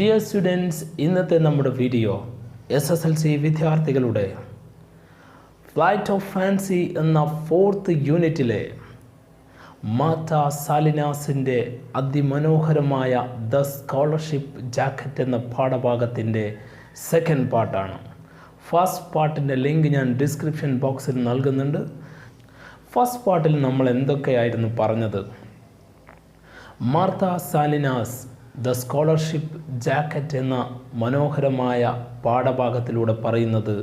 Dear students, ഇന്നത്തെ നമ്മുടെ video SSLC വിദ്യാർത്ഥികളുടെ ഫ്ലൈറ്റ് ഓഫ് ഫാൻസി എന്ന 4th യൂണിറ്റിലെ മാർത്ത സാലിനാസിൻ്റെ അതിമനോഹരമായ ദ സ്കോളർഷിപ്പ് ജാക്കറ്റ് എന്ന പാഠഭാഗത്തിൻ്റെ സെക്കൻഡ് പാർട്ടാണ്. ഫസ്റ്റ് പാർട്ടിൻ്റെ ലിങ്ക് ഞാൻ ഡിസ്ക്രിപ്ഷൻ ബോക്സിൽ നൽകുന്നുണ്ട്. ഫസ്റ്റ് പാർട്ടിൽ നമ്മൾ എന്തൊക്കെയായിരുന്നു പറഞ്ഞത്? മാർത്ത സാലിനാസ് ദ സ്കോളർഷിപ്പ് ജാക്കറ്റ് എന്ന മനോഹരമായ പാഠഭാഗത്തിലൂടെ പറയുന്നത്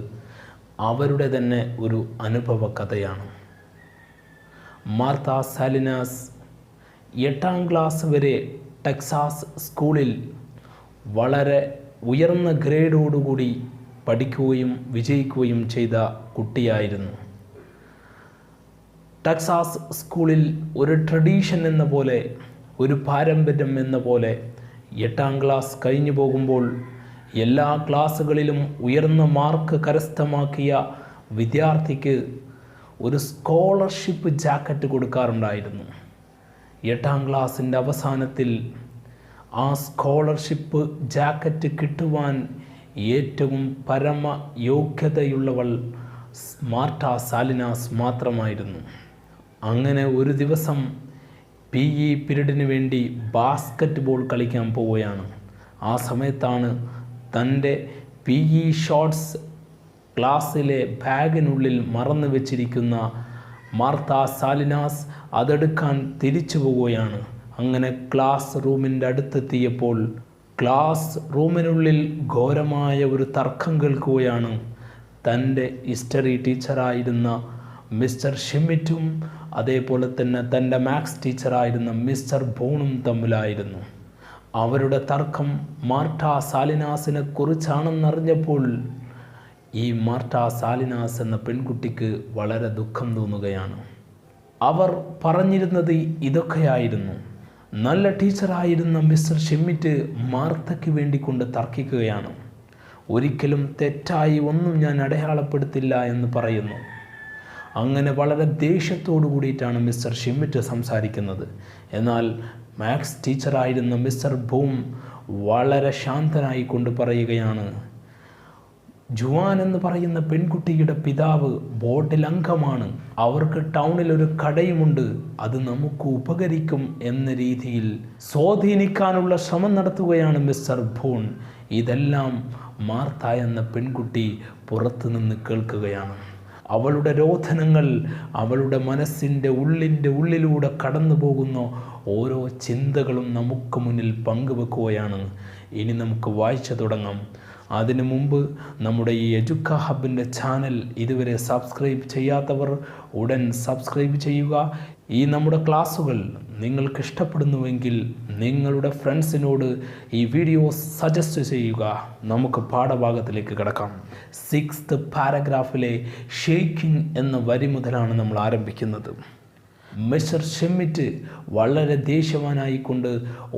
അവരുടെ തന്നെ ഒരു അനുഭവ കഥയാണ്. മാർത്ത സാലിനാസ് 8ാം ക്ലാസ് വരെ ടെക്സാസ് സ്കൂളിൽ വളരെ ഉയർന്ന ഗ്രേഡോടുകൂടി പഠിക്കുകയും വിജയിക്കുകയും ചെയ്ത കുട്ടിയായിരുന്നു. ടെക്സാസ് സ്കൂളിൽ ഒരു ട്രഡീഷൻ എന്ന പോലെ, ഒരു പാരമ്പര്യം എന്ന പോലെ 8ാം ക്ലാസ് കഴിഞ്ഞു പോകുമ്പോൾ എല്ലാ ക്ലാസ്സുകളിലും ഉയർന്ന മാർക്ക് കരസ്ഥമാക്കിയ വിദ്യാർത്ഥിക്ക് ഒരു സ്കോളർഷിപ്പ് ജാക്കറ്റ് കൊടുക്കാറുണ്ടായിരുന്നു. 8ാം ക്ലാസ്സിൻ്റെ അവസാനത്തിൽ ആ സ്കോളർഷിപ്പ് ജാക്കറ്റ് കിട്ടുവാൻ ഏറ്റവും പരമ യോഗ്യതയുള്ളവൾ മാർത്ത സാലിനാസ് മാത്രമായിരുന്നു. അങ്ങനെ ഒരു ദിവസം PE പീരീഡിന് വേണ്ടി ബാസ്ക്കറ്റ് ബോൾ കളിക്കാൻ പോവുകയാണ്. ആ സമയത്താണ് തൻ്റെ PE ഷോർട്സ് ക്ലാസ്സിലെ ബാഗിനുള്ളിൽ മറന്നു വെച്ചിരിക്കുന്ന മാർത്ത സാലിനാസ് അതെടുക്കാൻ തിരിച്ചു പോവുകയാണ്. അങ്ങനെ ക്ലാസ് റൂമിൻ്റെ അടുത്തെത്തിയപ്പോൾ ക്ലാസ് റൂമിനുള്ളിൽ ഘോരമായ ഒരു തർക്കം കേൾക്കുകയാണ്. തൻ്റെ ഹിസ്റ്ററി ടീച്ചറായിരുന്ന മിസ്റ്റർ ഷിമിറ്റും അതേപോലെ തന്നെ തൻ്റെ മാത്സ് ടീച്ചറായിരുന്ന മിസ്റ്റർ ബോണും തമ്മിലായിരുന്നു. അവരുടെ തർക്കം മാർത്ത സാലിനാസിനെ കുറിച്ചാണെന്നറിഞ്ഞപ്പോൾ ഈ മാർത്ത സാലിനാസ് എന്ന പെൺകുട്ടിക്ക് വളരെ ദുഃഖം തോന്നുകയാണ്. അവർ പറഞ്ഞിരുന്നത് ഇതൊക്കെയായിരുന്നു: നല്ല ടീച്ചറായിരുന്ന മിസ്റ്റർ ഷിമിറ്റ് മാർത്തയ്ക്ക് വേണ്ടി കൊണ്ട് തർക്കിക്കുകയാണ്. ഒരിക്കലും തെറ്റായി ഒന്നും ഞാൻ അടയാളപ്പെടുത്തില്ല എന്ന് പറയുന്നു. അങ്ങനെ വളരെ ദേഷ്യത്തോടു കൂടിയിട്ടാണ് മിസ്റ്റർ ഷിമിറ്റ് സംസാരിക്കുന്നത്. എന്നാൽ മാത്സ് ടീച്ചറായിരുന്ന മിസ്റ്റർ ബൂം വളരെ ശാന്തനായി കൊണ്ട് പറയുകയാണ്: ജുവാൻ എന്ന് പറയുന്ന പെൺകുട്ടിയുടെ പിതാവ് ബോർഡിൽ അംഗമാണ്, അവർക്ക് ടൗണിൽ ഒരു കടയുമുണ്ട്, അത് നമുക്ക് ഉപകരിക്കും എന്ന രീതിയിൽ സ്വാധീനിക്കാനുള്ള ശ്രമം നടത്തുകയാണ് മിസ്റ്റർ ബൂൺ. ഇതെല്ലാം മാർത്ത എന്ന പെൺകുട്ടി പുറത്തുനിന്ന് കേൾക്കുകയാണ്. അവളുടെ രോദനങ്ങൾ അവളുടെ മനസ്സിൻ്റെ ഉള്ളിലൂടെ കടന്നു പോകുന്ന ഓരോ ചിന്തകളും നമുക്ക് മുന്നിൽ പങ്കുവെക്കുകയാണ്. ഇനി നമുക്ക് വായിച്ചു തുടങ്ങാം. അതിനു മുമ്പ് നമ്മുടെ ഈ എജുക്ക ഹബിൻ്റെ ചാനൽ ഇതുവരെ സബ്സ്ക്രൈബ് ചെയ്യാത്തവർ ഉടൻ സബ്സ്ക്രൈബ് ചെയ്യുക. ഈ നമ്മുടെ ക്ലാസ്സുകൾ നിങ്ങൾക്ക് ഇഷ്ടപ്പെടുന്നുവെങ്കിൽ നിങ്ങളുടെ ഫ്രണ്ട്സിനോട് ഈ വീഡിയോ സജസ്റ്റ് ചെയ്യുക. നമുക്ക് പാഠഭാഗത്തിലേക്ക് കിടക്കാം. 6th പാരഗ്രാഫിലെ ഷെയ്ക്കിംഗ് എന്ന വരി മുതലാണ് നമ്മൾ ആരംഭിക്കുന്നത്. മിസ്റ്റർ ഷിമിറ്റ് വളരെ ദേഷ്യവാനായിക്കൊണ്ട്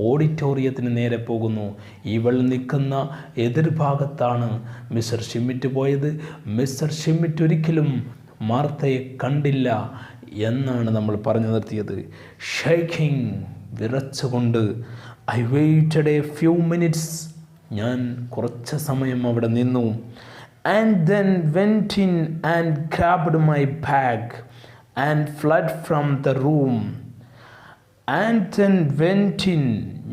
ഓഡിറ്റോറിയത്തിന് നേരെ പോകുന്നു. ഇവൾ നിൽക്കുന്ന എതിർഭാഗത്താണ് മിസ്റ്റർ ഷിമിറ്റ് പോയത്. മിസ്റ്റർ ഷിമിറ്റ് ഒരിക്കലും മാർത്തയെ കണ്ടില്ല എന്നാണ് നമ്മൾ പറഞ്ഞു നിർത്തിയത്. ഷേക്കിംഗ്, വിറച്ചുകൊണ്ട്. I waited a few minutes, ഞാൻ കുറച്ച് സമയം അവിടെ നിന്നു. And then went in and grabbed my bag and fled from the room. And then went in,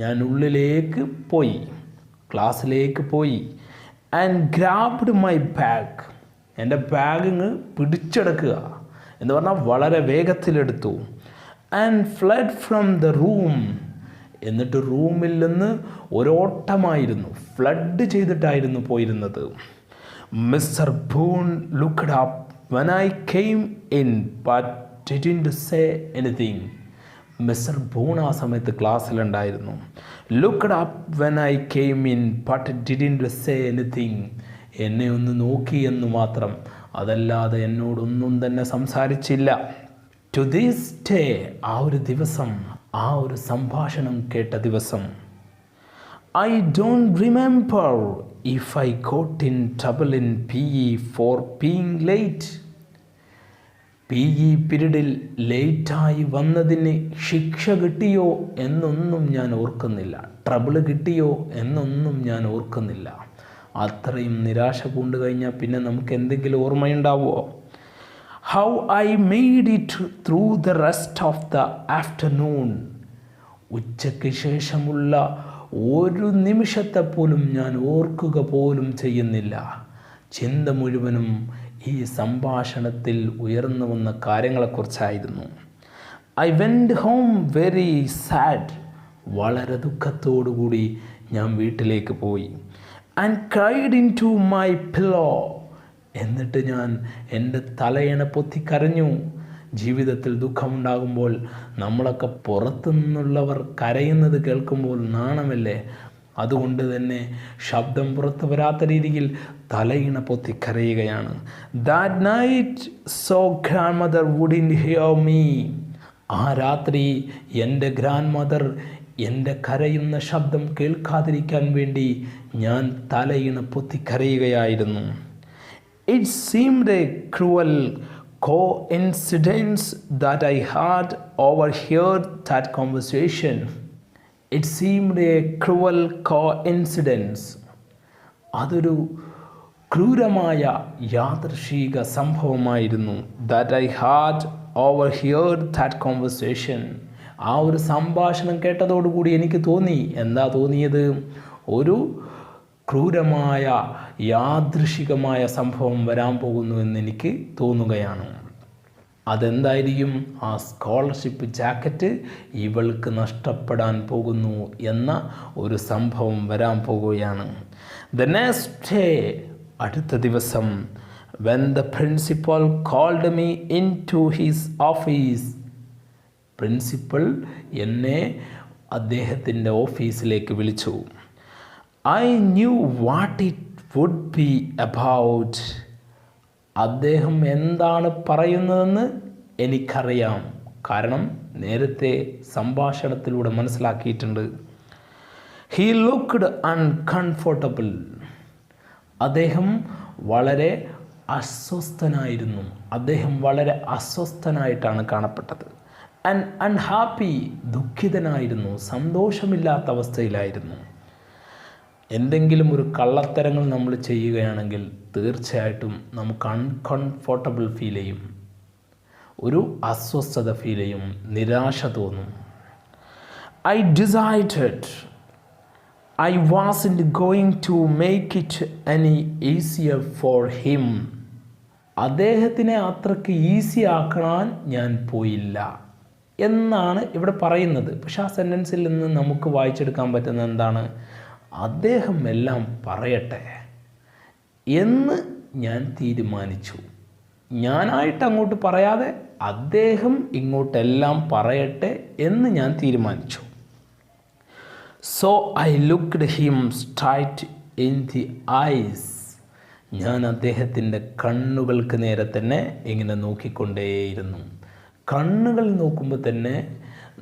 ഞാൻ ഉള്ളിലേക്ക് പോയി, ക്ലാസ്സിലേക്ക് പോയി. And grabbed my bag, എൻ്റെ ബാഗ് പിടിച്ചെടുക്കുക എന്ന് പറഞ്ഞാൽ വളരെ വേഗത്തിലെടുത്തു. And fled from the room, എന്നിട്ട് റൂമിൽ നിന്ന് ഒരോട്ടമായിരുന്നു, ഫ്ലഡ് ചെയ്തിട്ടായിരുന്നു പോയിരുന്നത്. Mister boon looked up when I came in but didn't say anything. Mister boon ആ സമയത്ത് ക്ലാസ്സിലുണ്ടായിരുന്നു. Looked up when I came in but didn't say anything. എന്നെ ഒന്ന് നോക്കി എന്ന് മാത്രം, അതല്ലാതെ എന്നോടൊന്നും തന്നെ സംസാരിച്ചില്ല. To this day, ആ ഒരു ദിവസം, ആ ഒരു സംഭാഷണം കേട്ട ദിവസം, I don't remember if I got in trouble in PE for being late. PE പീരീഡിൽ ലേറ്റായി വന്നതിന് ശിക്ഷ കിട്ടിയോ എന്നൊന്നും ഞാൻ ഓർക്കുന്നില്ല. ട്രബിൾ കിട്ടിയോ എന്നൊന്നും ഞാൻ ഓർക്കുന്നില്ല. അത്രയും നിരാശ കൊണ്ടു കഴിഞ്ഞാൽ പിന്നെ നമുക്ക് എന്തെങ്കിലും ഓർമ്മയുണ്ടാവുമോ? How I made it through the rest of the afternoon. ഉച്ചയ്ക്ക് ശേഷമുള്ള ഒരു നിമിഷത്തെ പോലും ഞാൻ ഓർക്കുക പോലും ചെയ്യുന്നില്ല. ചിന്ത മുഴുവനും ഈ സംഭാഷണത്തിൽ ഉയർന്നു വന്ന കാര്യങ്ങളെക്കുറിച്ചായിരുന്നു. I went home very sad. വളരെ ദുഃഖത്തോടുകൂടി ഞാൻ വീട്ടിലേക്ക് പോയി. And cried into my pillow. എന്നിട്ട് ഞാൻ എൻ്റെ തലയണ പൊത്തിക്കരഞ്ഞു. ജീവിതത്തിൽ ദുഃഖമുണ്ടാകുമ്പോൾ നമ്മളൊക്കെ പുറത്തു നിന്നുള്ളവർ കരയുന്നത് കേൾക്കുമ്പോൾ നാണമല്ലേ? അതുകൊണ്ട് തന്നെ ശബ്ദം പുറത്തു വരാത്ത രീതിയിൽ തലയിണ പൊത്തി കരയുകയാണ്. That night so grand mother wouldn't here me. ആ രാത്രി എൻ്റെ ഗ്രാൻഡ് മദർ എൻ്റെ കരയുന്ന ശബ്ദം കേൾക്കാതിരിക്കാൻ വേണ്ടി ഞാൻ തലയിണ പൊത്തി കരയുകയായിരുന്നു. It seemed a cruel coincidence that I had overheard that conversation. It seemed a cruel coincidence. അതൊരു ക്രൂരമായ യാദൃശ്ചിക സംഭവമായിരുന്നു. That I had overheard that conversation. ആ ഒരു സംഭാഷണം കേട്ടതോടുകൂടി എനിക്ക് തോന്നി. എന്താ തോന്നിയത്? ഒരു ക്രൂരമായ യാദൃശികമായ സംഭവം വരാൻ പോകുന്നു എന്നെനിക്ക് തോന്നുകയാണ്. അതെന്തായിരിക്കും? ആ സ്കോളർഷിപ്പ് ജാക്കറ്റ് ഇവൾക്ക് നഷ്ടപ്പെടാൻ പോകുന്നു എന്ന ഒരു സംഭവം വരാൻ പോകുകയാണ്. ദ നെക്സ്റ്റ് ഡേ, അടുത്ത ദിവസം, when the principal called me into his office. Principal എന്നെ അദ്ദേഹത്തിൻ്റെ ഓഫീസിലേക്ക് വിളിച്ചു. I knew what it would be about. അദ്ദേഹം എന്താണ് പറയുന്നതെന്ന് എനിക്കറിയാം. കാരണം നേരത്തെ സംഭാഷണത്തിലൂടെ മനസ്സിലാക്കിയിട്ടുണ്ട്. He looked uncomfortable. അദ്ദേഹം വളരെ അസ്വസ്ഥനായിരുന്നു. അദ്ദേഹം വളരെ അസ്വസ്ഥനായിട്ടാണ് കാണപ്പെട്ടത്. And unhappy. ദുഃഖിതനായിരുന്നു, സന്തോഷമില്ലാത്ത അവസ്ഥയിലായിരുന്നു. എന്തെങ്കിലും ഒരു കള്ളത്തരങ്ങൾ നമ്മൾ ചെയ്യുകയാണെങ്കിൽ തീർച്ചയായിട്ടും നമുക്ക് അൺകംഫർട്ടബിൾ ഫീൽ ചെയ്യും, ഒരു അസ്വസ്ഥത ഫീൽ ചെയ്യും, നിരാശ തോന്നും. I decided I wasn't going to make it any easier for him. അദ്ദേഹത്തിനെ അത്രയ്ക്ക് ഈസി ആക്കാൻ ഞാൻ പോയില്ല എന്നാണ് ഇവിടെ പറയുന്നത്. പക്ഷെ ആ സെൻറ്റൻസിൽ നിന്ന് നമുക്ക് വായിച്ചെടുക്കാൻ പറ്റുന്ന എന്താണ്? അദ്ദേഹം എല്ലാം പറയട്ടെ എന്ന് ഞാൻ തീരുമാനിച്ചു. ഞാനായിട്ട് അങ്ങോട്ട് പറയാതെ അദ്ദേഹം ഇങ്ങോട്ടെല്ലാം പറയട്ടെ എന്ന് ഞാൻ തീരുമാനിച്ചു. So I looked him straight in the eyes. ഞാൻ അദ്ദേഹത്തിൻ്റെ കണ്ണുകൾക്ക് നേരെ തന്നെ ഇങ്ങനെ നോക്കിക്കൊണ്ടേയിരുന്നു. കണ്ണുകൾ നോക്കുമ്പോൾ തന്നെ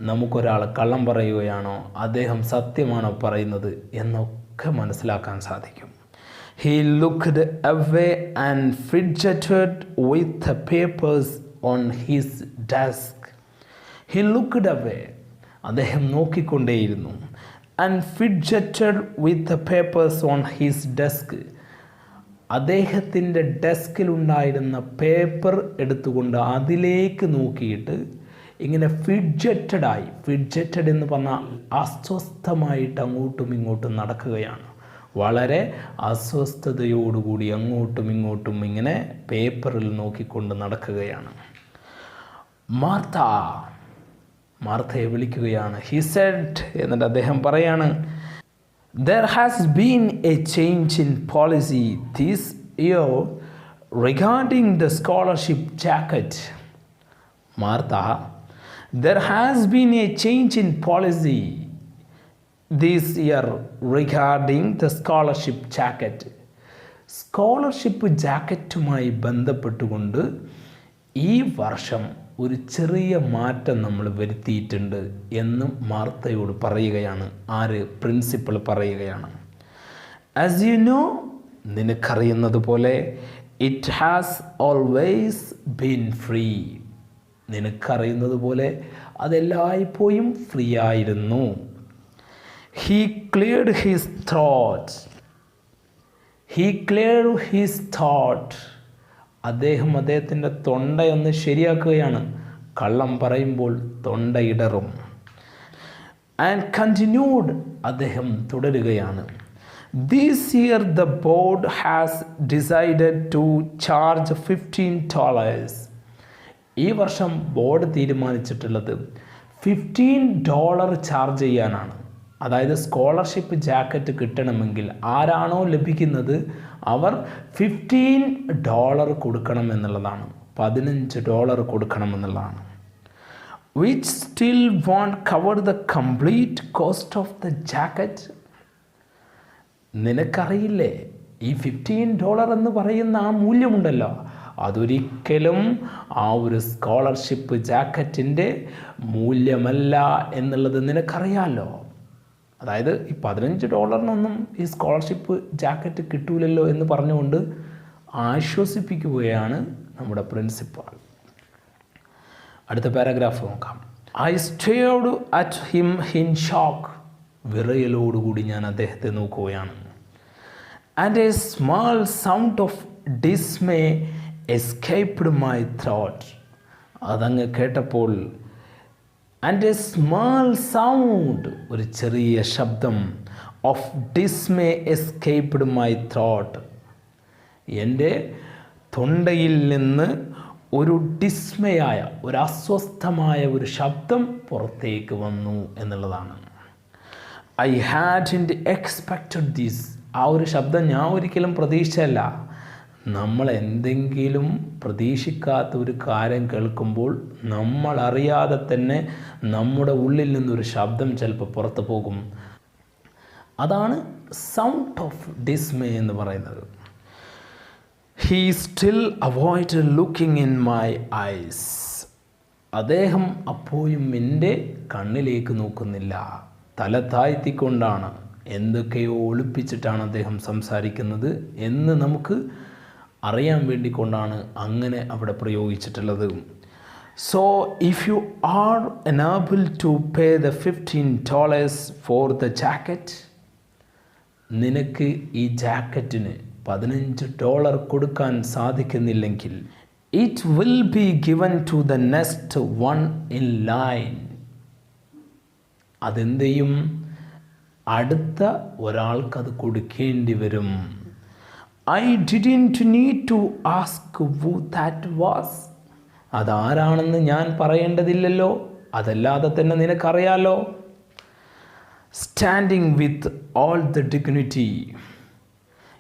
നമുക്കൊരാൾ കള്ളം പറയുകയാണോ, അദ്ദേഹം സത്യമാണോ പറയുന്നത് എന്നൊക്കെ മനസ്സിലാക്കാൻ സാധിക്കും. He looked away and fidgeted with the papers on his desk. He looked away. അദ്ദേഹം നോക്കിക്കൊണ്ടേയിരുന്നു. And fidgeted with the papers on his desk. അദ്ദേഹത്തിൻ്റെ ഡെസ്കിലുണ്ടായിരുന്ന പേപ്പർ എടുത്തുകൊണ്ട് അതിലേക്ക് നോക്കിയിട്ട് ഇങ്ങനെ ഫിഡ്ജറ്റഡായി. ഫിഡ്ജറ്റഡ് എന്ന് പറഞ്ഞാൽ അസ്വസ്ഥമായിട്ട് അങ്ങോട്ടും ഇങ്ങോട്ടും നടക്കുകയാണ്. വളരെ അസ്വസ്ഥതയോടുകൂടി അങ്ങോട്ടും ഇങ്ങോട്ടും ഇങ്ങനെ പേപ്പറിൽ നോക്കിക്കൊണ്ട് നടക്കുകയാണ്. മാർത്തയെ വിളിക്കുകയാണ്. ഹി സെഡ്, എന്നിട്ട് അദ്ദേഹം പറയാണ്, there has been a change in policy this year regarding the scholarship jacket. Martha, there has been a change in policy this year regarding the scholarship jacket. Scholarship ജാക്കറ്റുമായി ബന്ധപ്പെട്ടുകൊണ്ട് ഈ വർഷം ഒരു ചെറിയ മാറ്റം നമ്മൾ വരുത്തിയിട്ടുണ്ട് എന്ന് മാർത്തയോട് പറയുകയാണ്. ആര്? പ്രിൻസിപ്പൽ പറയുകയാണ്. ആസ് യു നോ, നിനക്കറിയുന്നത് പോലെ it has always been free. നിനക്കറിയുന്നത് പോലെ അതെല്ലായ്പ്പോഴും ഫ്രീ ആയിരുന്നു. He cleared his thoughts. He cleared his thought. അദ്ദേഹത്തിൻ്റെ തൊണ്ടയൊന്ന് ശരിയാക്കുകയാണ്. കള്ളം പറയുമ്പോൾ തൊണ്ടയിടറും. ആൻഡ് കണ്ടിന്യൂഡ്, അദ്ദേഹം തുടരുകയാണ്. This year the board has decided to charge $15. ഈ വർഷം ബോർഡ് തീരുമാനിച്ചിട്ടുള്ളത് $15 ചാർജ് ചെയ്യാനാണ്. അതായത് സ്കോളർഷിപ്പ് ജാക്കറ്റ് കിട്ടണമെങ്കിൽ ആരാണോ ലഭിക്കുന്നത് അവർ $15 കൊടുക്കണം എന്നുള്ളതാണ്. $15 കൊടുക്കണം എന്നുള്ളതാണ്. Which still won't cover the complete cost of the jacket. നിനക്കറിയില്ലേ, ഈ $15 എന്ന് പറയുന്ന ആ മൂല്യമുണ്ടല്ലോ, അതൊരിക്കലും ആ ഒരു സ്കോളർഷിപ്പ് ജാക്കറ്റിൻ്റെ മൂല്യമല്ല എന്നുള്ളത് നിനക്കറിയാമല്ലോ. അതായത് ഈ $15 ഈ സ്കോളർഷിപ്പ് ജാക്കറ്റ് കിട്ടൂലല്ലോ എന്ന് പറഞ്ഞുകൊണ്ട് ആശ്വസിപ്പിക്കുകയാണ് നമ്മുടെ പ്രിൻസിപ്പാൾ. അടുത്ത പാരഗ്രാഫ് നോക്കാം. I stared at him in shock. വിറയലോടുകൂടി ഞാൻ അദ്ദേഹത്തെ നോക്കുകയാണ്. And a small sound of dismay escaped my throat. അതങ്ങ് കേട്ടപ്പോൾ ആൻഡ് എ സ്മാൾ സൗണ്ട്, ഒരു ചെറിയ ശബ്ദം, of dismay escaped my throat. എൻ്റെ തൊണ്ടയിൽ നിന്ന് ഒരു ഡിസ്മയായ, ഒരു അസ്വസ്ഥമായ ഒരു ശബ്ദം പുറത്തേക്ക് വന്നു എന്നുള്ളതാണ്. I hadn't expected this. ആ ഒരു ശബ്ദം ഞാൻ ഒരിക്കലും പ്രതീക്ഷിച്ചല്ല. നമ്മൾ എന്തെങ്കിലും പ്രതീക്ഷിക്കാത്ത ഒരു കാര്യം കേൾക്കുമ്പോൾ നമ്മളറിയാതെ തന്നെ നമ്മുടെ ഉള്ളിൽ നിന്നൊരു ശബ്ദം ചിലപ്പോൾ പുറത്തു പോകും. അതാണ് സൗണ്ട് ഓഫ് ഡിസ്മേ എന്ന് പറയുന്നത്. He still avoided looking in my eyes. അദ്ദേഹം അപ്പോഴും എൻ്റെ കണ്ണിലേക്ക് നോക്കുന്നില്ല. തല താഴ്ത്തിക്കൊണ്ടാണ്, എന്തൊക്കെയോ ഒളിപ്പിച്ചിട്ടാണ് അദ്ദേഹം സംസാരിക്കുന്നത് എന്ന് നമുക്ക് അറിയാൻ വേണ്ടിക്കൊണ്ടാണ് അങ്ങനെ അവിടെ പ്രയോഗിച്ചിട്ടുള്ളത്. So if you are enable to pay the $15 for the jacket, നിനക്ക് ഈ ജാക്കറ്റിന് $15 കൊടുക്കാൻ സാധിക്കുന്നില്ലെങ്കിൽ, it will be given to the next one in line. അതെന്ത് ചെയ്യും? അടുത്ത ഒരാൾക്കത് കൊടുക്കേണ്ടി വരും. I didn't need to ask who that was. അതാരാണെന്ന് ഞാൻ പറയേണ്ടതില്ലല്ലോ, അതല്ലാതെ തന്നെ നിനക്കറിയാലോ. Standing with all the dignity,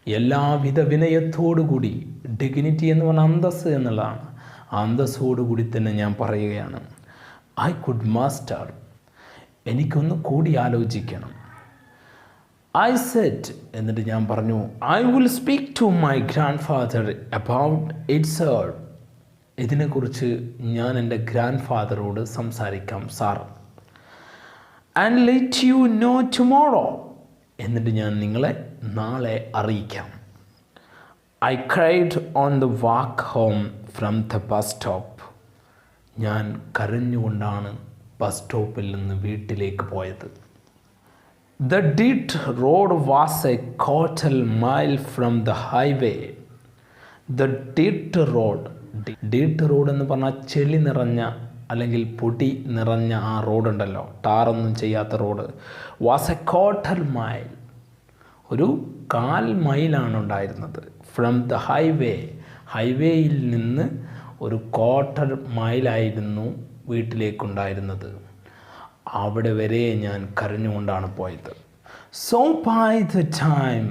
എല്ലാവിധ വിനയത്തോടുകൂടി. ഡിഗ്നിറ്റി എന്ന് പറഞ്ഞാൽ അന്തസ്സ് എന്നുള്ളതാണ്. അന്തസ്സോടുകൂടി തന്നെ ഞാൻ പറയുകയാണ്. ഐ കുഡ് മാസ്റ്റർ, എനിക്കൊന്ന് കൂടി ആലോചിക്കണം. ഐ സെറ്റ്, എന്നിട്ട് ഞാൻ പറഞ്ഞു, I will speak to my grandfather about its. ഇതിനെക്കുറിച്ച് ഞാൻ എൻ്റെ ഗ്രാൻഡ് ഫാദറോട് സംസാരിക്കാം sir. And let you know tomorrow, എന്നിട്ട് ഞാൻ നിങ്ങളെ നാളെ അറിയിക്കാം. I cried on the walk home from the bus stop. ഞാൻ കരഞ്ഞുകൊണ്ടാണ് ബസ് സ്റ്റോപ്പിൽ നിന്ന് വീട്ടിലേക്ക് പോയത്. The dirt road was a quarter mile from the highway. The dirt road എന്ന് പറഞ്ഞാൽ ചെളി നിറഞ്ഞ അല്ലെങ്കിൽ പൊടി നിറഞ്ഞ ആ റോഡുണ്ടല്ലോ, ടാറൊന്നും ചെയ്യാത്ത road. Was A quarter mile, ഒരു 1/4 മൈലാണ് ഉണ്ടായിരുന്നത്. ഫ്രം ദ ഹൈവേ, ഹൈവേയിൽ നിന്ന് ഒരു 1/4 മൈലായിരുന്നു വീട്ടിലേക്കുണ്ടായിരുന്നത്. അവിടെ വരെ ഞാൻ കരഞ്ഞുകൊണ്ടാണ് പോയത്. സോ ബൈ ദ ടൈം,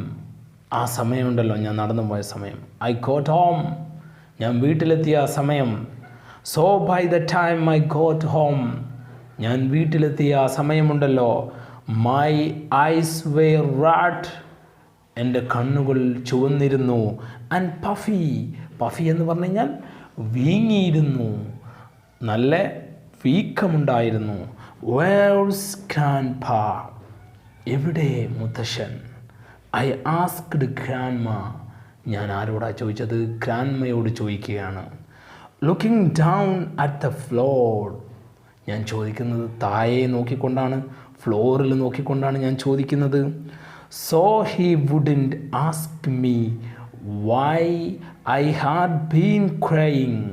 ആ സമയമുണ്ടല്ലോ, ഞാൻ നടന്നു പോയ സമയം. ഐ ഗോട്ട് ഹോം, ഞാൻ വീട്ടിലെത്തിയ ആ സമയം. So by the time I got home, ഞാൻ വീട്ടിലെത്തിയ ആ സമയമുണ്ടല്ലോ. മൈ ഐസ് വെയർ റെഡ്, എൻ്റെ കണ്ണുകൾ ചുവന്നിരുന്നു. ആൻഡ് പഫി, പഫി എന്ന് പറഞ്ഞു കഴിഞ്ഞാൽ വീങ്ങിയിരുന്നു, നല്ല വീക്കമുണ്ടായിരുന്നു. വേഴ്സ് ഗ്രാൻഡ്പാ, എവിടെ മുത്തശ്ശൻ? ഐ ആസ്ക്ഡ് ഗ്രാൻഡ്മാ, ഞാൻ ആരോടാ ചോദിച്ചത്? ഗ്രാൻഡ്മയോട് ചോദിക്കുകയാണ്. Looking down at the floor. ഞാൻ ചോദിക്കുന്നത് താഴെ നോക്കിക്കൊണ്ടാണ്, ഫ്ലോറിൽ നോക്കിക്കൊണ്ടാണ് ഞാൻ ചോദിക്കുന്നത്. So he wouldn't ask me why I had been crying.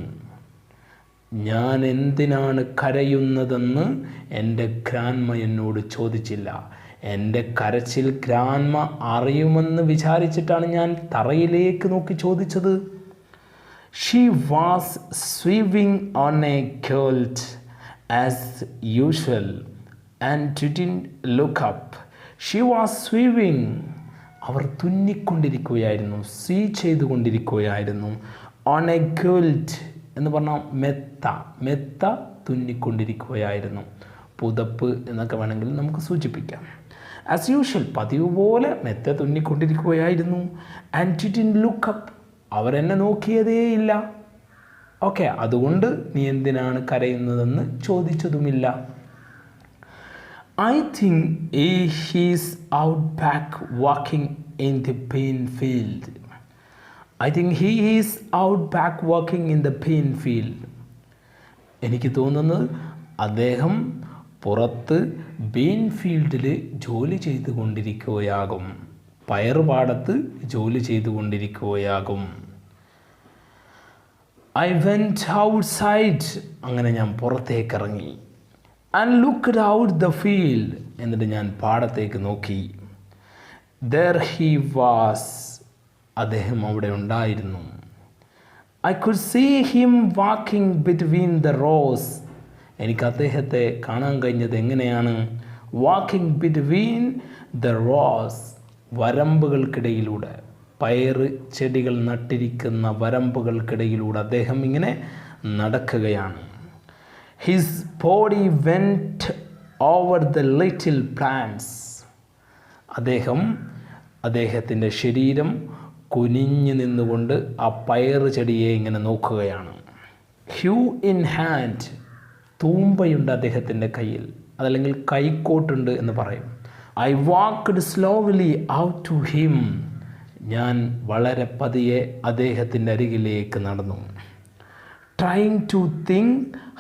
ഞാൻ എന്തിനാണ് കരയുന്നതെന്ന് എൻ്റെ ഗ്രാൻഡ്മ എന്നോട് ചോദിച്ചില്ല. എൻ്റെ കരച്ചിൽ ഗ്രാൻഡ്മ അറിയുമെന്ന് വിചാരിച്ചിട്ടാണ് ഞാൻ തറയിലേക്ക് നോക്കി ചോദിച്ചത്. She was sewing on a quilt as usual and didn't look up. She was sewing. അവർ തുന്നിക്കൊണ്ടിരിക്കുകയായിരുന്നു, ചെയ്തുകൊണ്ടിരിക്കുകയായിരുന്നു. ഓൺ എ ക്വൽറ്റ് എന്ന് പറഞ്ഞാൽ മെത്ത തുന്നിക്കൊണ്ടിരിക്കുകയായിരുന്നു. പുതപ്പ് എന്നൊക്കെ വേണമെങ്കിൽ നമുക്ക് സൂചിപ്പിക്കാം. ആസ് യൂഷ്വൽ, പതിവ് പോലെ മെത്ത തുന്നിക്കൊണ്ടിരിക്കുകയായിരുന്നു. And didn't look up. അവരെന്നെ നോക്കിയതേയില്ല. ഓക്കെ, അതുകൊണ്ട് നീ എന്തിനാണ് കരയുന്നതെന്ന് ചോദിച്ചതുമില്ല. I think he's out back walking in the bean field. I think he is out back walking in the bean field. എനിക്ക് തോന്നുന്നത് അദ്ദേഹം പുറത്ത് ബീൻ ഫീൽഡിൽ ജോലി ചെയ്തുകൊണ്ടിരിക്കുകയാകും, പയറുപാടത്ത് ജോലി ചെയ്തുകൊണ്ടിരിക്കുകയാകും. I went outside. അങ്ങനെ ഞാൻ പുറത്തേക്കിറങ്ങി. And looked out the field. എന്നിട്ട് ഞാൻ പാടത്തേക്ക് നോക്കി. There he was. അദ്ദേഹം അവിടെ ഉണ്ടായിരുന്നു. I could see him walking between the rows. എനിക്ക് അദ്ദേഹത്തെ കാണാൻ കഴിഞ്ഞത് എങ്ങനെയാണ്? Walking between the rows. വരമ്പുകൾക്കിടയിലൂടെ, പയറ് ചെടികൾ നട്ടിരിക്കുന്ന വരമ്പുകൾക്കിടയിലൂടെ അദ്ദേഹം ഇങ്ങനെ നടക്കുകയാണ്. His body went over the little plants. അദ്ദേഹത്തിൻ്റെ ശരീരം കുനിഞ്ഞു നിന്നുകൊണ്ട് ആ പയറ് ചെടിയെ ഇങ്ങനെ നോക്കുകയാണ്. Hugh in hand. തൂമ്പയുണ്ട് അദ്ദേഹത്തിൻ്റെ കയ്യിൽ, അതല്ലെങ്കിൽ കൈക്കോട്ടുണ്ട് എന്ന് പറയും. I walked slowly out to him. ഞാൻ വളരെ പതിയെ അദ്ദേഹത്തിൻ്റെ അരികിലേക്ക് നടന്നു. Trying to think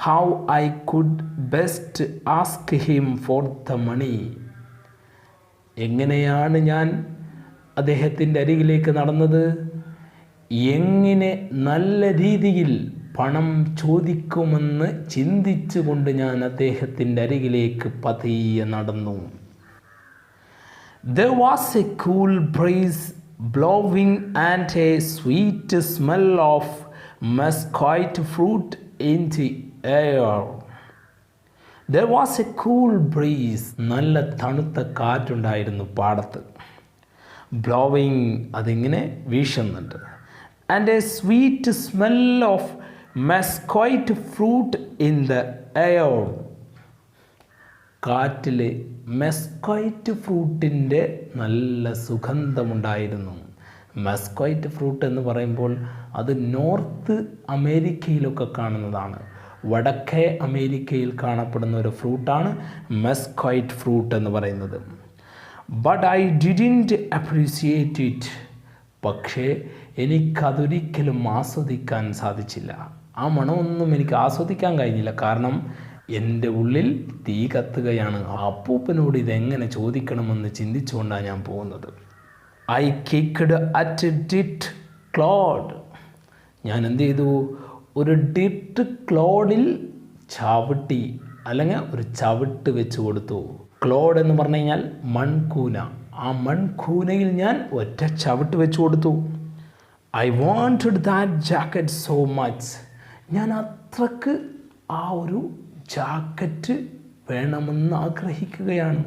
how I could best ask him for the money. എങ്ങനെയാണ് ഞാൻ അദ്ദേഹത്തിൻ്റെ അരികിലേക്ക് നടന്നത്? എങ്ങനെ നല്ല രീതിയിൽ പണം ചോദിക്കുമെന്ന് ചിന്തിച്ചുകൊണ്ട് ഞാൻ അദ്ദേഹത്തിൻ്റെ അരികിലേക്ക് പതിയെ നടന്നു. There was a cool breeze blowing and a sweet smell of mesquite fruit in the air. There was a cool breeze. നല്ല തണുത്ത കാറ്റുണ്ടായിരുന്നു പാടത്ത്. ബ്ലോവിങ്, അതിങ്ങനെ വീശുന്നുണ്ട്. And a sweet smell of mesquite fruit in the air. കാറ്റിൽ മെസ്ക്വൈറ്റ് ഫ്രൂട്ടിൻ്റെ നല്ല സുഗന്ധമുണ്ടായിരുന്നു. മെസ്ക്വൈറ്റ് fruit എന്ന് പറയുമ്പോൾ അത് north അമേരിക്കയിലൊക്കെ കാണുന്നതാണ്. വടക്കേ അമേരിക്കയിൽ കാണപ്പെടുന്ന ഒരു ഫ്രൂട്ടാണ് മെസ്ക്വൈറ്റ് ഫ്രൂട്ട് എന്ന് പറയുന്നത്. But I didn't appreciate it. പക്ഷേ എനിക്കതൊരിക്കലും ആസ്വദിക്കാൻ സാധിച്ചില്ല. ആ മണമൊന്നും എനിക്ക് ആസ്വദിക്കാൻ കഴിഞ്ഞില്ല. കാരണം എൻ്റെ ഉള്ളിൽ തീ കത്തുകയാണ്. അപ്പൂപ്പനോട് ഇതെങ്ങനെ ചോദിക്കണമെന്ന് ചിന്തിച്ചുകൊണ്ടാണ് ഞാൻ പോകുന്നത്. ഐ കിക്ക്ഡ് അറ്റ് ഡിറ്റ് ക്ലോഡ്. ഞാൻ എന്ത് ചെയ്തു? ഒരു ഡിറ്റ് ക്ലോഡിൽ ചവിട്ടി, അല്ലെങ്കിൽ ഒരു ചവിട്ട് വെച്ച് കൊടുത്തു. ക്ലോഡ് എന്ന് പറഞ്ഞു കഴിഞ്ഞാൽ മൺകൂന. ആ മൺകൂനയിൽ ഞാൻ ഒറ്റ ചവിട്ട് വെച്ച് കൊടുത്തു. I wanted that jacket so much. ഞാൻ അത്രക്ക് ആ ഒരു ജാക്കറ്റ് വേണമെന്ന് ആഗ്രഹിക്കുകയാണ്.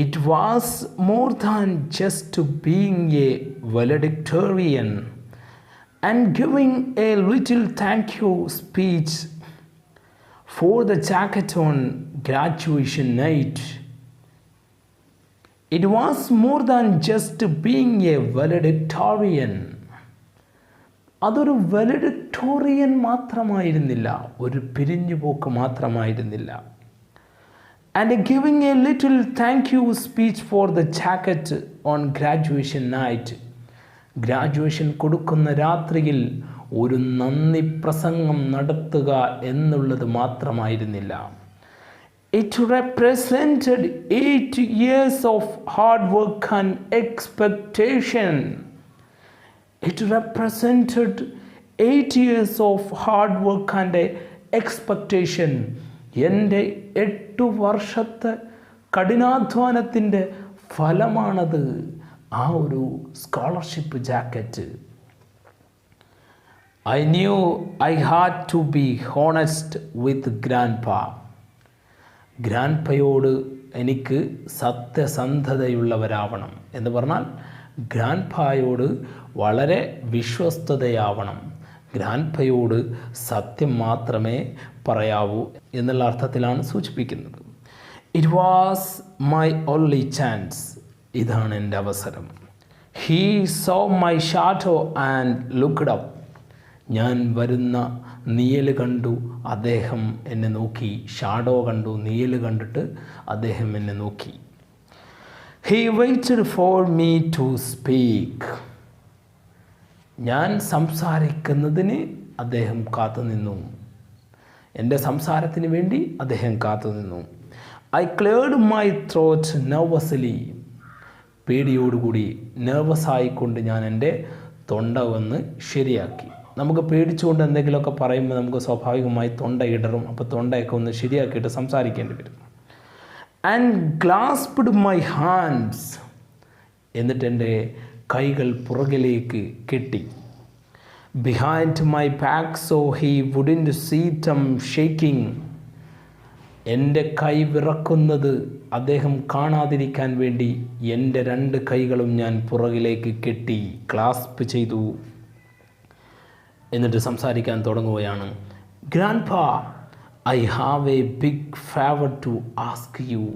It was more than just being a valedictorian and giving a little thank you speech for the jacket on graduation night. It was more than just being a valedictorian. അതൊരു valedictorian മാത്രമായിരുന്നില്ല, ഒരു പിരിഞ്ഞുപോക്ക് മാത്രമായിരുന്നില്ല. And giving a little thank you speech for the jacket on graduation night. Graduation കൊടുക്കുന്ന രാത്രിയിൽ ഒരു നന്ദി പ്രസംഗം നടത്തുക എന്നുള്ളത് മാത്രമായിരുന്നില്ല. It represented 8 years of hard work and expectation. It represented 8 years of hard work and expectation. എൻ്റെ 8 വർഷത്തെ കഠിനാധ്വാനത്തിൻ്റെ ഫലമാണത്, ആ ഒരു scholarship jacket. I knew I had to be honest with grandpa. ഗ്രാൻഡ്പയോട് എനിക്ക് സത്യസന്ധതയുള്ളവരാവണം എന്ന് പറഞ്ഞാൽ ഗ്രാൻഡ്പായോട് വളരെ വിശ്വസ്തതയാവണം, ഗ്രാൻഡ്പയോട് സത്യം മാത്രമേ പറയാവൂ എന്നുള്ള അർത്ഥത്തിലാണ് സൂചിപ്പിക്കുന്നത്. It was my only chance, ഇതാണ് എൻ്റെ അവസരം. He so my shadow and looked up. ഞാൻ വരുന്ന നിഴൽ കണ്ടു, അദ്ദേഹം എന്നെ നോക്കി. ഷാഡോ കണ്ടു, നിഴൽ കണ്ടിട്ട് അദ്ദേഹം എന്നെ നോക്കി. He waited for me to speak. ഞാൻ സംസാരിക്കുന്നതിന് അദ്ദേഹം കാത്തുനിന്നു, എൻ്റെ സംസാരത്തിന് വേണ്ടി അദ്ദേഹം കാത്തുനിന്നു. I cleared my throat nervously. പേടിയോടുകൂടി, നെർവസായിക്കൊണ്ട് ഞാൻ എൻ്റെ തൊണ്ട ഒന്ന് ശരിയാക്കി. നമുക്ക് പേടിച്ചുകൊണ്ട് എന്തെങ്കിലുമൊക്കെ പറയുമ്പോൾ നമുക്ക് സ്വാഭാവികമായി തൊണ്ട ഇടറും. അപ്പോൾ തൊണ്ടയൊക്കെ ഒന്ന് ശരിയാക്കിയിട്ട് സംസാരിക്കേണ്ടി വരും. And clasped my hands. എന്നിട്ട് എൻ്റെ കൈകൾ പുറകിലേക്ക് കെട്ടി. Behind my back so he wouldn't see them shaking. എൻ്റെ കൈ വിറക്കുന്നത് അദ്ദേഹം കാണാതിരിക്കാൻ വേണ്ടി എൻ്റെ 2 കൈകളും ഞാൻ പുറകിലേക്ക് കെട്ടി, ക്ലാസ്പ് ചെയ്തു. എന്നിട്ട് സംസാരിക്കാൻ തുടങ്ങുകയാണ്. Grandpa, I have a big favour to ask you.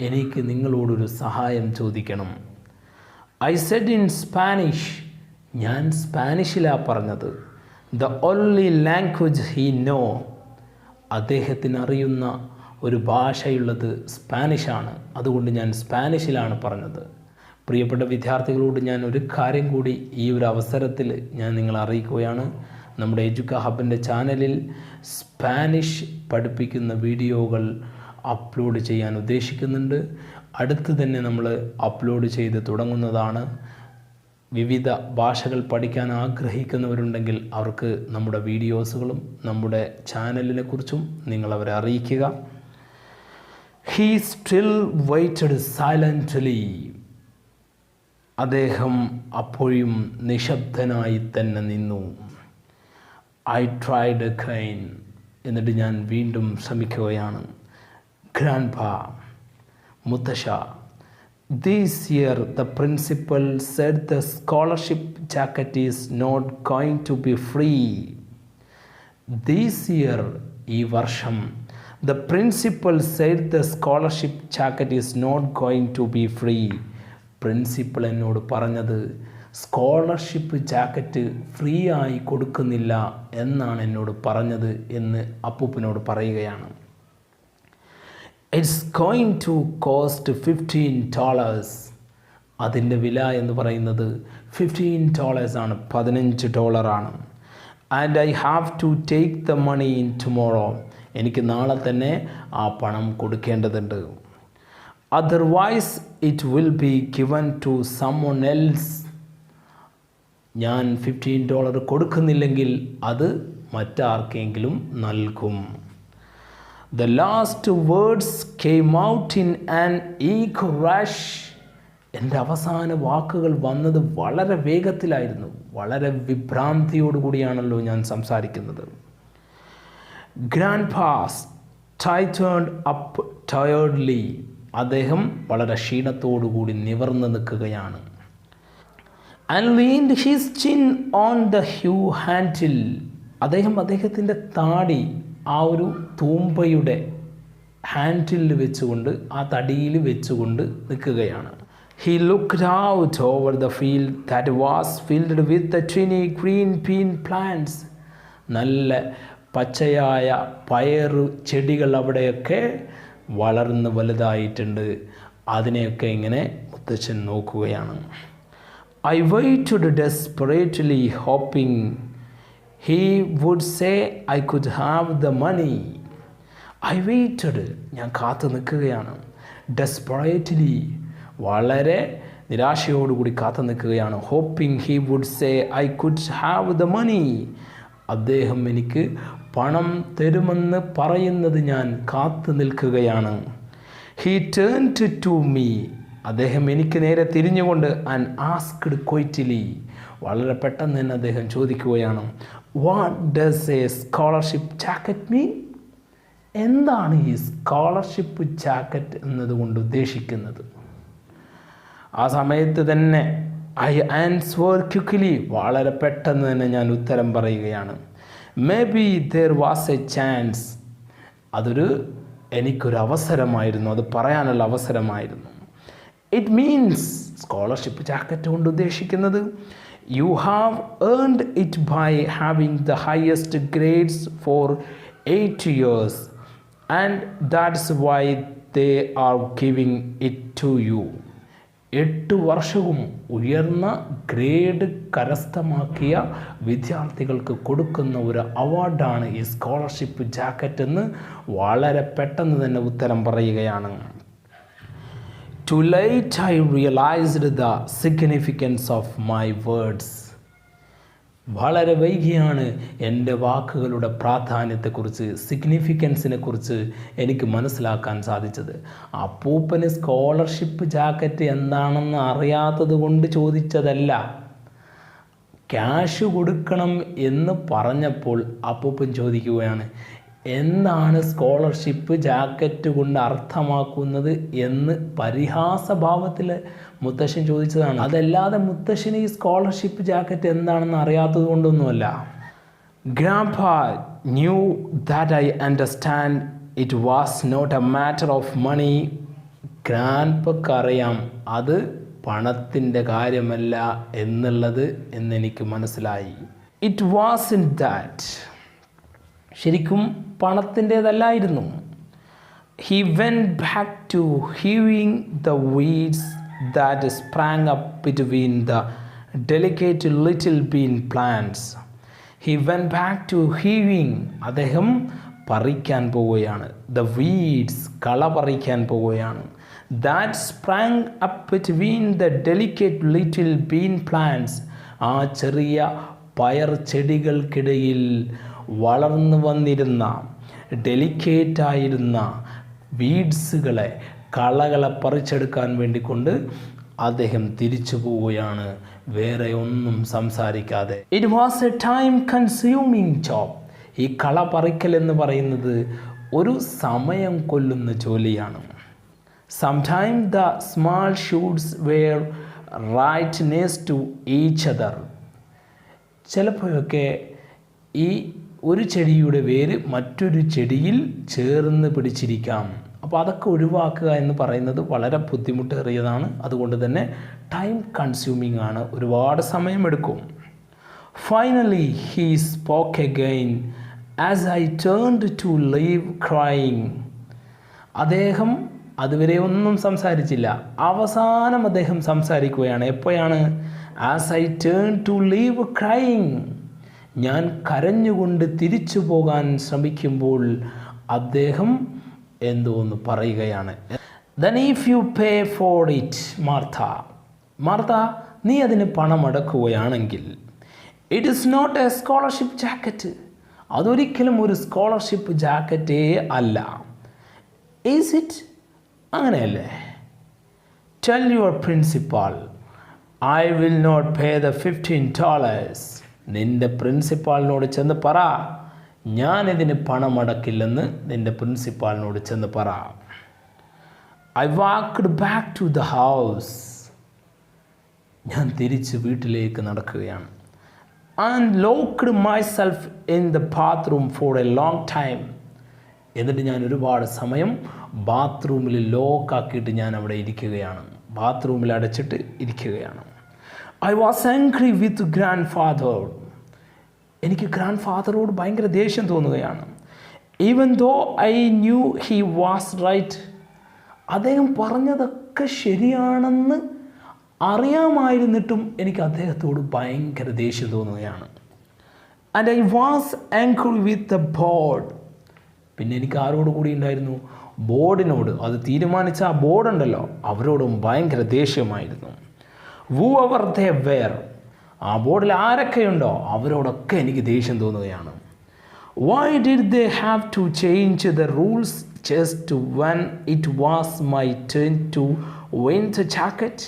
എനിക്ക് നിങ്ങളോടൊരു സഹായം ചോദിക്കണം. I said in Spanish. ഞാൻ സ്പാനിഷിലാണ് പറഞ്ഞത്. The only language he know. അദ്ദേഹത്തിന് അറിയുന്ന ഒരു ഭാഷയുള്ളത് സ്പാനിഷാണ്. അതുകൊണ്ട് ഞാൻ സ്പാനിഷിലാണ് പറഞ്ഞത്. പ്രിയപ്പെട്ട വിദ്യാർത്ഥികളോട് ഞാൻ ഒരു കാര്യം കൂടി ഈ ഒരു അവസരത്തിൽ ഞാൻ നിങ്ങളെ അറിയിക്കുകയാണ്. നമ്മുടെ എഡ്യൂക്ക ഹബിൻ്റെ ചാനലിൽ സ്പാനിഷ് പഠിപ്പിക്കുന്ന വീഡിയോകൾ അപ്ലോഡ് ചെയ്യാൻ ഉദ്ദേശിക്കുന്നുണ്ട്. അടുത്ത് തന്നെ നമ്മൾ അപ്ലോഡ് ചെയ്ത് തുടങ്ങുന്നതാണ്. വിവിധ ഭാഷകൾ പഠിക്കാൻ ആഗ്രഹിക്കുന്നവരുണ്ടെങ്കിൽ അവർക്ക് നമ്മുടെ വീഡിയോസുകളും നമ്മുടെ ചാനലിനെ കുറിച്ചും നിങ്ങളവരെ അറിയിക്കുക. He still waited silently. അദ്ദേഹം അപ്പോഴും നിശബ്ദനായി തന്നെ നിന്നു. I tried again. എന്നിട്ട് ഞാൻ വീണ്ടും ശ്രമിക്കുകയാണ്. ഗ്രാൻഡ്പാ, മുത്തശ്ശ, this year the principal said the scholarship jacket is not going to be free. This year, ഈ വർഷം, the principal said the scholarship jacket is not going to be free. Principal എന്നോട് പറഞ്ഞത് scholarship jacket free ആയി കൊടുക്കുന്നില്ല എന്നാണ് എന്നോട് പറഞ്ഞത് എന്ന് അപ്പൂപ്പനോട് പറയുകയാണ്. It's going to cost $15. അതിൻ്റെ വില എന്ന് പറയുന്നത് $15 ആണ്, $15. And I have to take the money in tomorrow. എനിക്ക് നാളെ തന്നെ ആ പണം കൊടുക്കേണ്ടതുണ്ട്. Otherwise it will be given to someone else. ഞാൻ $15 കൊടുക്കുന്നില്ലെങ്കിൽ അത് മറ്റാർക്കെങ്കിലും നൽകും. The last words came out in an eager rush. എൻ്റെ അവസാന വാക്കുകൾ വന്നത് വളരെ വേഗത്തിലായിരുന്നു. വളരെ വിഭ്രാന്തിയോടുകൂടിയാണല്ലോ ഞാൻ സംസാരിക്കുന്നത്. Grandpa straightened up tiredly. അദ്ദേഹം വളരെ ക്ഷീണത്തോടുകൂടി നിവർന്ന് നിൽക്കുകയാണ്. And leaned his chin on the hoe handle. അദ്ദേഹത്തിൻ്റെ താടി ആ ഒരു തൂമ്പയുടെ ഹാൻഡിൽ വെച്ചുകൊണ്ട്, ആ തടിയിൽ വെച്ചുകൊണ്ട് നിൽക്കുകയാണ്. He looked out over the field that was filled with the tiny green bean plants. നല്ല പച്ചയായ പയറു ചെടികൾ അവിടെയൊക്കെ വളർന്ന് വലുതായിട്ടുണ്ട്. അതിനെയൊക്കെ ഇങ്ങനെ മുത്തച്ഛൻ നോക്കുകയാണ്. I waited desperately, hoping he would say I could have the money. I waited. ഞാൻ കാത്തു നിൽക്കുകയാണ്. Desperately, വളരെ നിരാശയോടുകൂടി കാത്തു നിൽക്കുകയാണ്. Hoping he would say I could have the money. അദ്ദേഹം എനിക്ക് പണം തരുമെന്ന് പറയുന്നത് ഞാൻ കാത്തു നിൽക്കുകയാണ്. He turned to me. അദ്ദേഹം എനിക്ക് നേരെ തിരിഞ്ഞുകൊണ്ട് ആൻഡ് ആസ്ക്ഡ് ക്വൈറ്റ്ലി, വളരെ പെട്ടെന്ന് തന്നെ അദ്ദേഹം ചോദിക്കുകയാണ്, what does a scholarship jacket mean? എന്താണ് ഈ സ്കോളർഷിപ്പ് ജാക്കറ്റ് എന്നതുകൊണ്ട് ഉദ്ദേശിക്കുന്നത്? ആ സമയത്ത് തന്നെ ഐ ആൻസർ ക്വിക്ക്ലി, വളരെ പെട്ടെന്ന് തന്നെ ഞാൻ ഉത്തരം പറയുകയാണ്. Maybe there was a chance. എനിക്കൊരു അവസരമായിരുന്നു, അത് പറയാനുള്ള അവസരമായിരുന്നു. ഇറ്റ് മീൻസ്, സ്കോളർഷിപ്പ് ജാക്കറ്റ് കൊണ്ട് ഉദ്ദേശിക്കുന്നത്, you have earned it by having the highest grades for 8 years and that's why they are giving it to you. 8 വർഷവും ഉയർന്ന ഗ്രേഡ് കരസ്ഥമാക്കിയ വിദ്യാർത്ഥികൾക്ക് കൊടുക്കുന്ന ഒരു അവാർഡാണ് ഈ സ്കോളർഷിപ്പ് ജാക്കറ്റ് എന്ന് വളരെ പെട്ടെന്ന് തന്നെ ഉത്തരം പറയുകയാണ്. Too late I realized the significance of my words. വളരെ വൈകിയാണ് എൻ്റെ വാക്കുകളുടെ പ്രാധാന്യത്തെക്കുറിച്ച്, സിഗ്നിഫിക്കൻസിനെ കുറിച്ച് എനിക്ക് മനസ്സിലാക്കാൻ സാധിച്ചത്. അപ്പൂപ്പന് സ്കോളർഷിപ്പ് ജാക്കറ്റ് എന്താണെന്ന് അറിയാത്തത് കൊണ്ട് ചോദിച്ചതല്ല. ക്യാഷ് കൊടുക്കണം എന്ന് പറഞ്ഞപ്പോൾ അപ്പൂപ്പൻ ചോദിക്കുകയാണ്, എന്താണ് സ്കോളർഷിപ്പ് ജാക്കറ്റ് കൊണ്ട് അർത്ഥമാക്കുന്നത് എന്ന് പരിഹാസഭാവത്തിൽ മുത്തശ്ശൻ ചോദിച്ചതാണ്. അതല്ലാതെ മുത്തശ്ശന് ഈ സ്കോളർഷിപ്പ് ജാക്കറ്റ് എന്താണെന്ന് അറിയാത്തത് കൊണ്ടൊന്നുമല്ല. Grandpa knew that I understand it was not a matter of money. ഗ്രാൻഡ്പക്കറിയാം അത് പണത്തിൻ്റെ കാര്യമല്ല എന്നുള്ളത് എന്നെനിക്ക് മനസ്സിലായി. ഇറ്റ് വാസ് ഇൻ ദാറ്റ്, ശരിക്കും പണത്തിൻ്റേതല്ലായിരുന്നു. He went back to hoeing the weeds that sprang up between the delicate little bean plants. He went back to hoeing, അദ്ദേഹം പറിക്കാൻ പോവുകയാണ്. ദ വീഡ്സ്, കള പറിക്കാൻ പോവുകയാണ്. That sprang up between the delicate little bean plants, ആ ചെറിയ പയർ ചെടികൾക്കിടയിൽ വളർന്നു വന്നിരുന്ന ഡെലിക്കേറ്റായിരുന്ന വീഡ്സുകളെ, കളകളെ പറിച്ചെടുക്കാൻ വേണ്ടിക്കൊണ്ട് അദ്ദേഹം തിരിച്ചു പോവുകയാണ്, വേറെ ഒന്നും സംസാരിക്കാതെ. It was a time consuming job. ഈ കള പറിക്കൽ എന്ന് പറയുന്നത് ഒരു സമയം കൊല്ലുന്ന ജോലിയാണ്. Sometime the small shoots were right next to each other. ചിലപ്പോഴൊക്കെ ഈ ഒരു ചെടിയുടെ വേര് മറ്റൊരു ചെടിയിൽ ചേർന്ന് പിടിച്ചിരിക്കാം. അപ്പോൾ അതൊക്കെ ഒഴിവാക്കുക എന്ന് പറയുന്നത് വളരെ ബുദ്ധിമുട്ടേറിയതാണ്. അതുകൊണ്ട് തന്നെ ടൈം കൺസ്യൂമിങ് ആണ്, ഒരുപാട് സമയമെടുക്കും. Finally he spoke again as I turned to leave crying. അദ്ദേഹം അതുവരെ ഒന്നും സംസാരിച്ചില്ല. അവസാനം അദ്ദേഹം സംസാരിക്കുകയാണ്. എപ്പോഴാണ്? As I turn to leave crying, ഞാൻ കരഞ്ഞുകൊണ്ട് തിരിച്ചു പോകാൻ ശ്രമിക്കുമ്പോൾ അദ്ദേഹം എന്തോന്ന് പറയുകയാണ്. Then if you pay for it, Martha, നീ അതിന് പണം അടക്കുകയാണെങ്കിൽ, it is not a scholarship jacket, അതൊരിക്കലും ഒരു സ്കോളർഷിപ്പ് ജാക്കറ്റേ അല്ല. Is it? അങ്ങനെയല്ലേ? Tell your principal I will not pay the $15. നിൻ്റെ പ്രിൻസിപ്പാളിനോട് ചെന്ന് പറ, ഞാനിതിന് പണം അടക്കില്ലെന്ന് നിൻ്റെ പ്രിൻസിപ്പാളിനോട് ചെന്ന് പറ. I walked back to the house. ഞാൻ തിരിച്ച് വീട്ടിലേക്ക് നടക്കുകയാണ്. And locked myself in the bathroom for a long time. എന്നിട്ട് ഞാൻ ഒരുപാട് സമയം ബാത്റൂമിൽ ലോക്കാക്കിയിട്ട് ഞാൻ അവിടെ ഇരിക്കുകയാണ്, ബാത്റൂമിൽ അടച്ചിട്ട് ഇരിക്കുകയാണ്. I was angry with grandfather. എനിക്ക് ഗ്രാൻഡ് ഫാദറോട് ഭയങ്കര ദേഷ്യം തോന്നുകയാണ്. Even though I knew he was right. അദ്ദേഹം പറഞ്ഞതൊക്കെ ശരിയാണെന്ന് അറിയാമായിരുന്നിട്ടും എനിക്ക് അദ്ദേഹത്തോട് ഭയങ്കര ദേഷ്യം തോന്നുകയാണ്. And I was angry with the board. പിന്നെ എനിക്ക് ആരോട് കൂടി ഉണ്ടായിരുന്നു? ബോർഡിനോട്. അത് തീരുമാനിച്ച ആ ബോർഡുണ്ടല്ലോ, അവരോടും ഭയങ്കര ദേഷ്യമായിരുന്നു. Woo our they were. ആ ബോർഡിൽ ആരൊക്കെയുണ്ടോ അവരോടൊക്കെ എനിക്ക് ദേഷ്യം തോന്നുകയാണ്. Why did they have to change the rules just when it was my turn to win the jacket?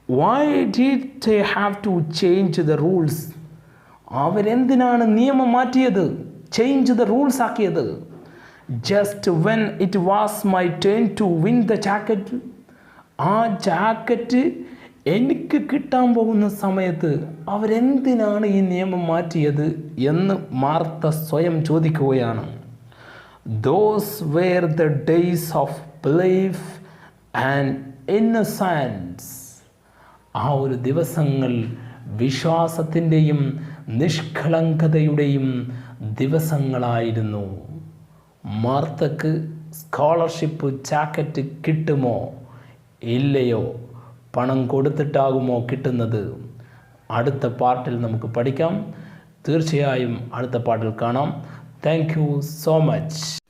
Why did they have to change the rules? അവരെന്തിനാണ് നിയമം മാറ്റിയത്, ചേഞ്ച് ദ റൂൾസ് ആക്കിയത്? Just when it was my turn to win the jacket. ആ jacket എനിക്ക് കിട്ടാൻ പോകുന്ന സമയത്ത് അവരെന്തിനാണ് ഈ നിയമം മാറ്റിയത് എന്ന് മാർത്ത സ്വയം ചോദിക്കുകയാണ്. Those were the days of belief and innocence. ആ ഒരു ദിവസങ്ങൾ വിശ്വാസത്തിൻ്റെയും നിഷ്കളങ്കതയുടെയും ദിവസങ്ങളായിരുന്നു. മാർത്തക്ക് സ്കോളർഷിപ്പ് ജാക്കറ്റ് കിട്ടുമോ ഇല്ലയോ, പണം കൊടുത്തിട്ടാകുമോ കിട്ടുന്നത്? അടുത്ത പാർട്ടിൽ നമുക്ക് പഠിക്കാം. തീർച്ചയായും അടുത്ത പാർട്ടിൽ കാണാം. Thank you so much.